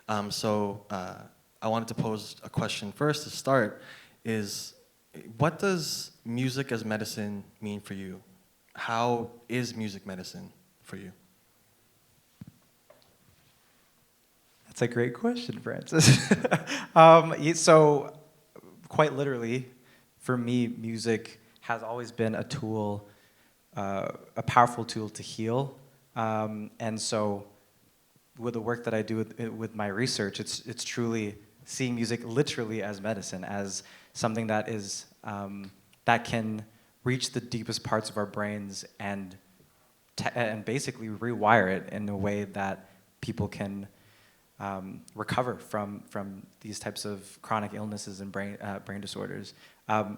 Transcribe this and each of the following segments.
I wanted to pose a question first to start is, what does music as medicine mean for you? How is music medicine for you? That's a great question, Francis. So, quite literally, for me, music has always been a tool, a powerful tool to heal. And so, with the work that I do with my research, it's truly seeing music literally as medicine, as something that is that can reach the deepest parts of our brains and basically rewire it in a way that people can recover from these types of chronic illnesses and brain disorders.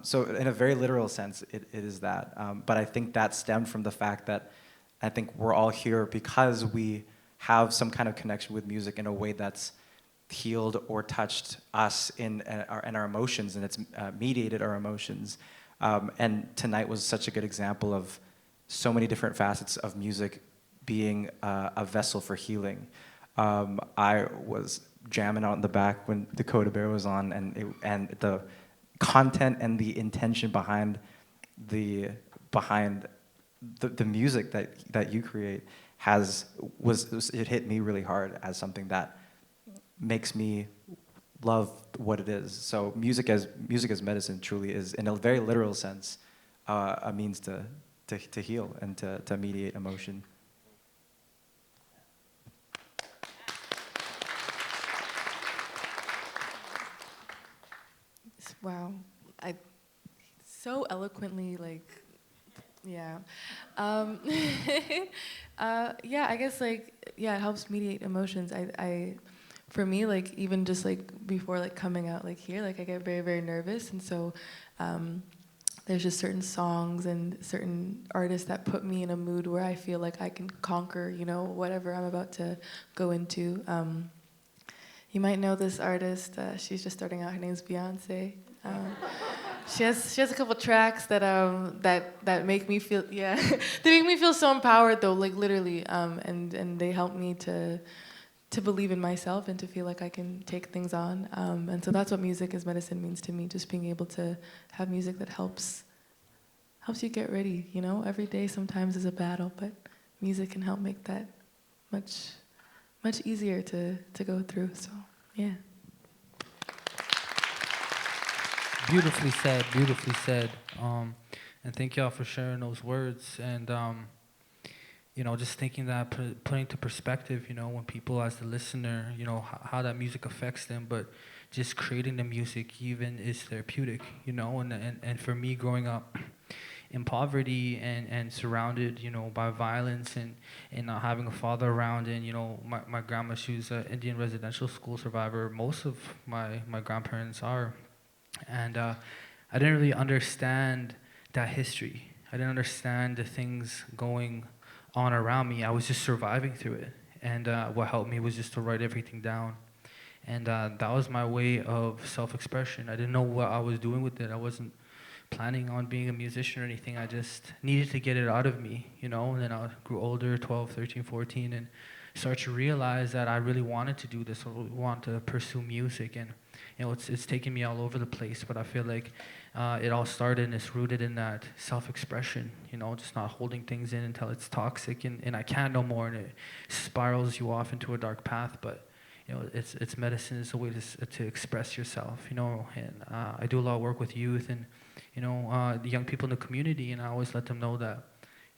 So in a very literal sense, it is that. But I think that stemmed from the fact that I think we're all here because we have some kind of connection with music in a way that's healed or touched us in our emotions, and it's mediated our emotions. And tonight was such a good example of so many different facets of music being a vessel for healing. I was jamming out in the back when Dakota Bear was on, and the content and the intention behind the music that you create it hit me really hard as something that makes me love what it is. So music as medicine truly is, in a very literal sense, a means to heal and to mediate emotion. Wow, I so eloquently, yeah. Yeah, I guess it helps mediate emotions. For me, even just before coming out here, I get very, very nervous, and so there's just certain songs and certain artists that put me in a mood where I feel like I can conquer, whatever I'm about to go into. You might know this artist. She's just starting out. Her name's Beyonce. She has a couple tracks that make me feel they make me feel so empowered though, literally, and they help me to believe in myself and to feel like I can take things on. And so that's what music as medicine means to me. Just being able to have music that helps you get ready. Every day sometimes is a battle, but music can help make that much easier to go through. So yeah. Beautifully said, beautifully said. And thank y'all for sharing those words. And, just thinking that, putting into perspective, when people as the listener, how that music affects them, but just creating the music even is therapeutic, and for me growing up in poverty and surrounded, by violence and not having a father around, and, my grandma, she was an Indian residential school survivor. Most of my grandparents are. And I didn't really understand that history. I didn't understand the things going on around me. I was just surviving through it. And what helped me was just to write everything down. And that was my way of self-expression. I didn't know what I was doing with it. I wasn't planning on being a musician or anything. I just needed to get it out of me, And then I grew older, 12, 13, 14, and started to realize that I really wanted to do this. I really wanted to pursue music. And it's taken me all over the place, but I feel like it all started and it's rooted in that self-expression, just not holding things in until it's toxic and I can't no more, and it spirals you off into a dark path. But it's medicine. It's a way to express yourself, and I do a lot of work with youth and the young people in the community, and I always let them know that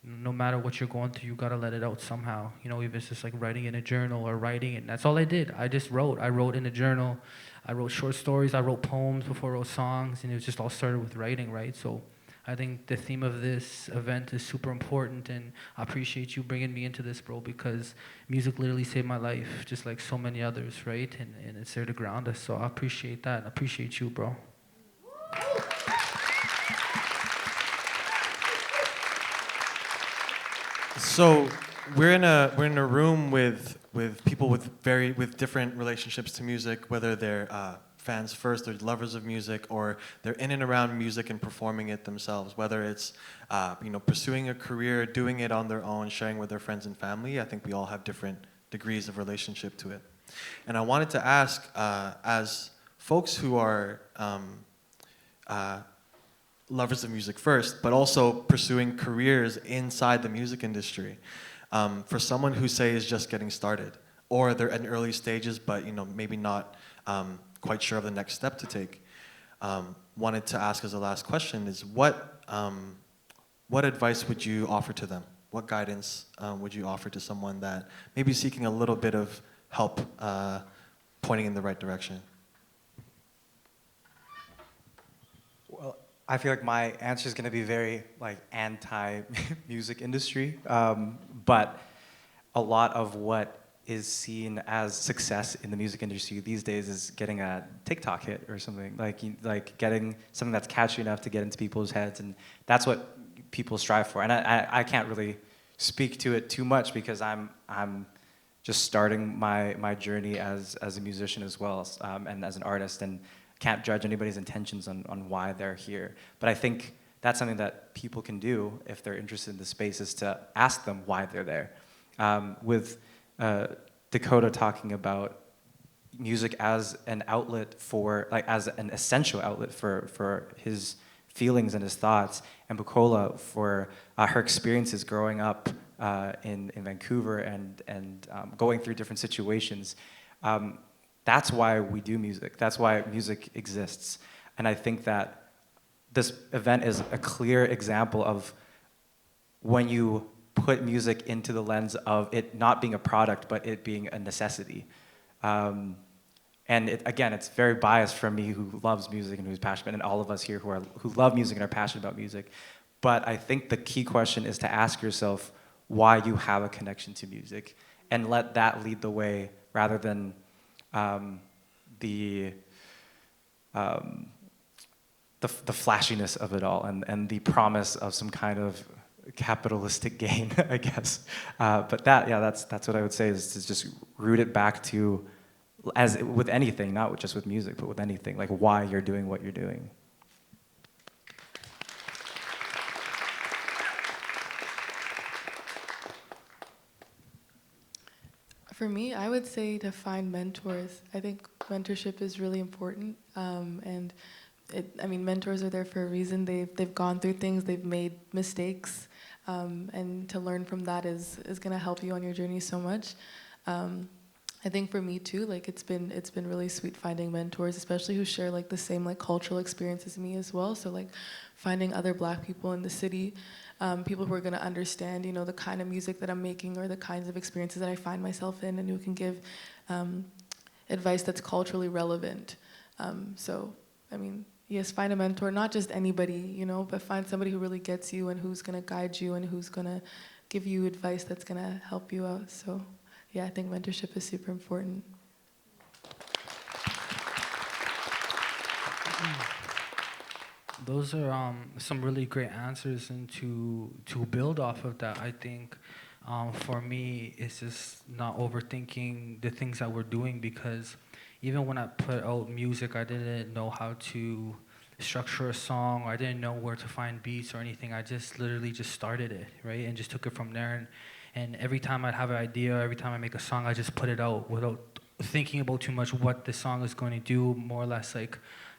no matter what you're going through, you gotta let it out somehow. If it's just writing in a journal or writing it. And that's all I did. I just wrote. I wrote in a journal. I wrote short stories. I wrote poems before I wrote songs, and it just all started with writing, right? So I think the theme of this event is super important, and I appreciate you bringing me into this, bro, because music literally saved my life, just like so many others, right? And it's there to ground us. So I appreciate that, and I appreciate you, bro. So we're in a room with people with different relationships to music, whether they're fans first, they're lovers of music, or they're in and around music and performing it themselves. Whether it's pursuing a career, doing it on their own, sharing with their friends and family. I think we all have different degrees of relationship to it. And I wanted to ask, as folks who are lovers of music first, but also pursuing careers inside the music industry, for someone who, say, is just getting started, or they're in early stages, but maybe not quite sure of the next step to take, wanted to ask as a last question is what advice would you offer to them? What guidance would you offer to someone that may be seeking a little bit of help pointing in the right direction? Well, I feel like my answer is going to be very anti-music industry, but a lot of what is seen as success in the music industry these days is getting a TikTok hit or something, like getting something that's catchy enough to get into people's heads, and that's what people strive for. And I can't really speak to it too much because I'm just starting my journey as a musician as well, and as an artist, and can't judge anybody's intentions on why they're here. But I think that's something that people can do if they're interested in the space, is to ask them why they're there. With Dakota talking about music as an outlet as an essential outlet for his feelings and his thoughts, and Bukola for her experiences growing up in Vancouver and going through different situations. That's why we do music. That's why music exists. And I think that this event is a clear example of when you put music into the lens of it not being a product, but it being a necessity. And again, it's very biased from me, who loves music and who's passionate, and all of us here who love music and are passionate about music. But I think the key question is to ask yourself why you have a connection to music, and let that lead the way, rather than the flashiness of it all, and the promise of some kind of capitalistic gain, I guess. But that's what I would say, is to just root it back to, as with anything, not just with music, but with anything, like why you're doing what you're doing. For me, I would say to find mentors. I think mentorship is really important, and mentors are there for a reason. They've gone through things, they've made mistakes, and to learn from that is going to help you on your journey so much. I think for me too, it's been really sweet finding mentors, especially who share the same cultural experience as me as well. So finding other Black people in the city, people who are going to understand, the kind of music that I'm making, or the kinds of experiences that I find myself in, and who can give advice that's culturally relevant. Yes, find a mentor, not just anybody, but find somebody who really gets you and who's going to guide you and who's going to give you advice that's going to help you out. So, yeah, I think mentorship is super important. Those are some really great answers, and to build off of that, I think for me, it's just not overthinking the things that we're doing, because even when I put out music, I didn't know how to structure a song, or I didn't know where to find beats or anything. I just literally just started it, right, and just took it from there. And every time I'd have an idea, every time I make a song, I just put it out without thinking about too much what the song is going to do, more or less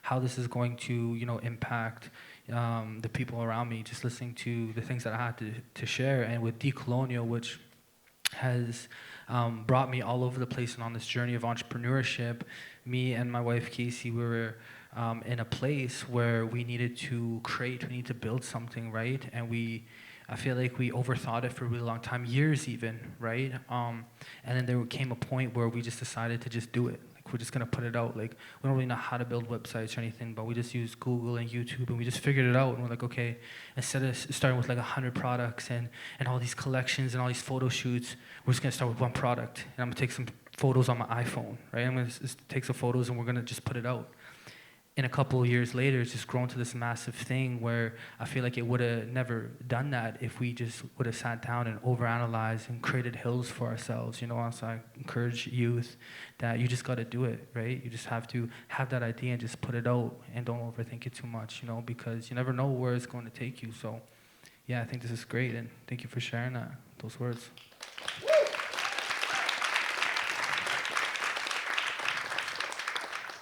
how this is going to, impact the people around me, just listening to the things that I had to share. And with Decolonial, which has brought me all over the place and on this journey of entrepreneurship, me and my wife Casey, we were in a place where we needed to create, we need to build something, right? And I feel like we overthought it for a really long time, years even, right? And then there came a point where we just decided to just do it. We're just gonna put it out. We don't really know how to build websites or anything, but we just use Google and YouTube, and we just figured it out. And we're like, okay, instead of starting with 100 products and all these collections and all these photo shoots, we're just gonna start with one product. And I'm gonna take some photos on my iPhone, right? I'm gonna just take some photos and we're gonna just put it out. And a couple of years later, it's just grown to this massive thing where I feel like it would have never done that if we just would have sat down and overanalyzed and created hills for ourselves. So I encourage youth that you just got to do it, right? You just have to have that idea and just put it out, and don't overthink it too much, because you never know where it's going to take you. So, yeah, I think this is great, and thank you for sharing those words.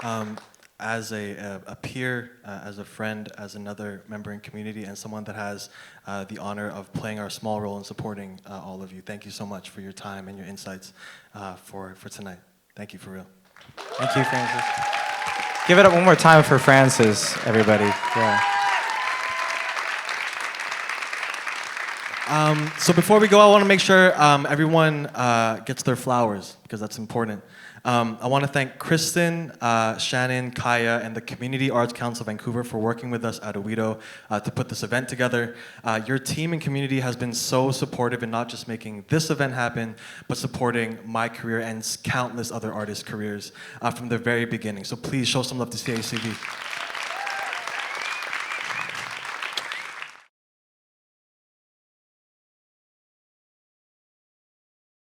As a peer, as a friend, as another member in community, and someone that has the honor of playing our small role in supporting all of you. Thank you so much for your time and your insights for tonight. Thank you for real. Thank you, Francis. Give it up one more time for Francis, everybody. Yeah. So before we go, I want to make sure everyone gets their flowers, because that's important. I want to thank Kristen, Shannon, Kaya, and the Community Arts Council of Vancouver for working with us at UWIDO to put this event together. Your team and community has been so supportive in not just making this event happen, but supporting my career and countless other artists' careers from the very beginning. So please show some love to CACV.